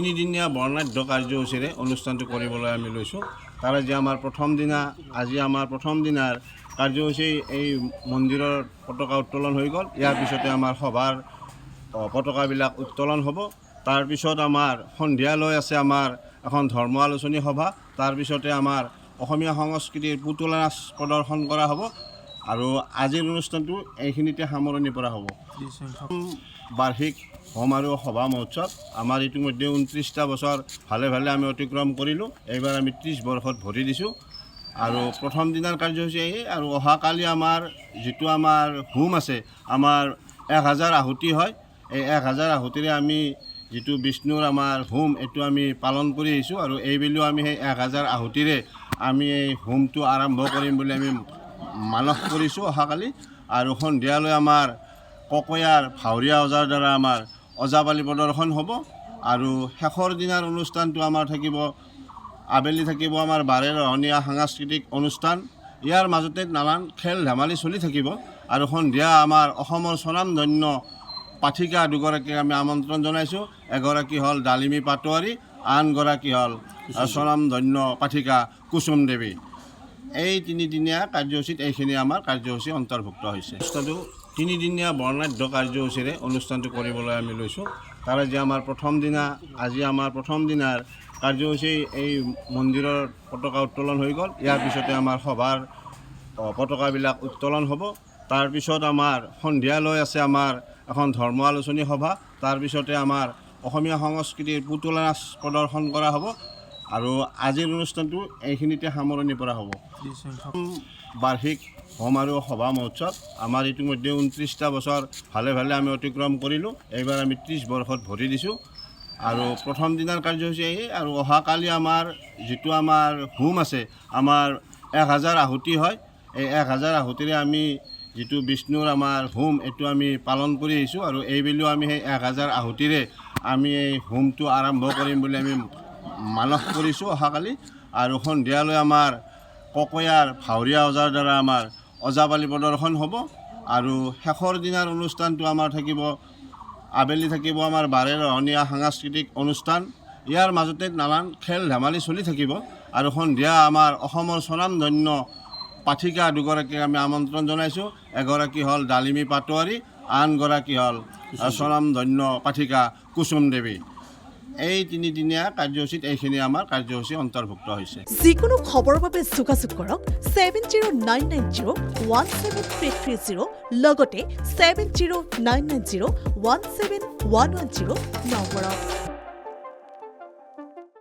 তিনিদিনীয়া বৰ্ণাঢ্য কাৰ্যসূচীৰে অনুষ্ঠানটো কৰিবলৈ আমি লৈছোঁ। তাৰ আজি আমাৰ প্ৰথম দিনাৰ কাৰ্যসূচী এই মন্দিৰৰ পতাকা উত্তোলন হৈ গ'ল। ইয়াৰ পিছতে আমাৰ সভাৰ পতাকাবিলাক উত্তোলন হ'ব। তাৰপিছত আমাৰ সন্ধিয়ালৈ আছে আমাৰ এখন ধৰ্ম আলোচনী সভা। তাৰপিছতে আমাৰ অসমীয়া সংস্কৃতিৰ পুতলা নাচ প্ৰদৰ্শন কৰা হ'ব আৰু আজিৰ অনুষ্ঠানটো এইখিনিতে সামৰণি পৰা হ'ব। বাৰ্ষিক হোম আৰু সভা মহোৎসৱ আমাৰ ইতিমধ্যে 29টা বছৰ ভালে আমি অতিক্ৰম কৰিলোঁ। এইবাৰ আমি 30 বৰ্ষত ভৰি দিছোঁ আৰু প্ৰথম দিনাৰ কাৰ্যসূচী আৰু অহাকালি আমাৰ যিটো আমাৰ হোম আছে, আমাৰ 1000 আহুতি হয়। এই 1000 আহুতিৰে আমি যিটো বিষ্ণুৰ আমাৰ হোম এইটো আমি পালন কৰি আহিছোঁ আৰু এইবেলিও আমি সেই 1000 আহুতিৰে আমি এই হোমটো আৰম্ভ কৰিম বুলি আমি মানস কৰিছোঁ অহাকালি। আৰু সন্ধিয়ালৈ আমাৰ ককয়াৰ ভাৱৰীয়া ওজাৰ দ্বাৰা আমাৰ ওজাপালি প্ৰদৰ্শন হ'ব আৰু শেষৰ দিনাৰ অনুষ্ঠানটো আমাৰ থাকিব, আবেলি থাকিব আমাৰ বাৰেৰহণীয়া সাংস্কৃতিক অনুষ্ঠান। ইয়াৰ মাজতে নানান খেল ধেমালি চলি থাকিব আৰু সন্ধিয়া আমাৰ অসমৰ স্বনামধন্য পাঠিকা দুগৰাকীক আমি আমন্ত্ৰণ জনাইছোঁ। এগৰাকী হ'ল ডালিমী পাটোৱাৰী, আনগৰাকী হ'ল স্বনামধন্য পাঠিকা কুসুম দেৱী। এই তিনিদিনীয়া কাৰ্যসূচীত এইখিনি আমাৰ কাৰ্যসূচী অন্তৰ্ভুক্ত হৈছে। অনুষ্ঠানটো তিনিদিনীয়া বৰ্ণাঢ্য কাৰ্যসূচীৰে অনুষ্ঠানটো কৰিবলৈ আমি লৈছোঁ। তাৰ আজি আমাৰ প্ৰথম দিনাৰ কাৰ্যসূচী এই মন্দিৰৰ পতাকা উত্তোলন হৈ গ'ল। ইয়াৰ পিছতে আমাৰ সভাৰ পতাকাবিলাক উত্তোলন হ'ব। তাৰপিছত আমাৰ সন্ধিয়ালৈ আছে আমাৰ এখন ধৰ্ম আলোচনী সভা। তাৰপিছতে আমাৰ অসমীয়া সংস্কৃতিৰ পুতলা নাচ প্ৰদৰ্শন কৰা হ'ব আৰু আজিৰ অনুষ্ঠানটো এইখিনিতে সামৰণি পৰা হ'ব। বাৰ্ষিক হোম আৰু সভা মহোৎসৱ আমাৰ ইতিমধ্যে 29টা বছৰ ভালে আমি অতিক্ৰম কৰিলোঁ। এইবাৰ আমি 30 বৰ্ষত ভৰি দিছোঁ আৰু প্ৰথম দিনাৰ কাৰ্যসূচী আৰু অহাকালি আমাৰ যিটো আমাৰ হোম আছে, আমাৰ 1000 আহুতি হয়। এই 1000 আহুতিৰে আমি যিটো বিষ্ণুৰ আমাৰ হোম এইটো আমি পালন কৰি আহিছোঁ আৰু এইবেলিও আমি সেই 1000 আহুতিৰে আমি এই হোমটো আৰম্ভ কৰিম বুলি আমি মানস কৰিছোঁ অহাকালি। আৰু সন্ধিয়ালৈ আমাৰ ককয়াৰ ভাৱৰীয়া ওজাৰ দ্বাৰা আমাৰ ওজাপালি প্ৰদৰ্শন হ'ব আৰু শেষৰ দিনাৰ অনুষ্ঠানটো আমাৰ থাকিব, আবেলি থাকিব আমাৰ বাৰেৰহণীয়া সাংস্কৃতিক অনুষ্ঠান। ইয়াৰ মাজতে নানান খেল ধেমালি চলি থাকিব আৰু সন্ধিয়া আমাৰ অসমৰ স্বনামধন্য পাঠিকা দুগৰাকীক আমি আমন্ত্ৰণ জনাইছোঁ। এগৰাকী হ'ল ডালিমী পাটোৱাৰী, আনগৰাকী হ'ল স্বনামধন্য পাঠিকা কুসুম দেৱী। এই তিনিদিনীয়া কাৰ্যসূচীত এইখিনি আমাৰ কাৰ্যসূচী অন্তৰ্ভুক্ত হৈছে। যিকোনো খবৰৰ বাবে যোগাযোগ কৰক 7099017330 লগতে 7099017110 নম্বৰত।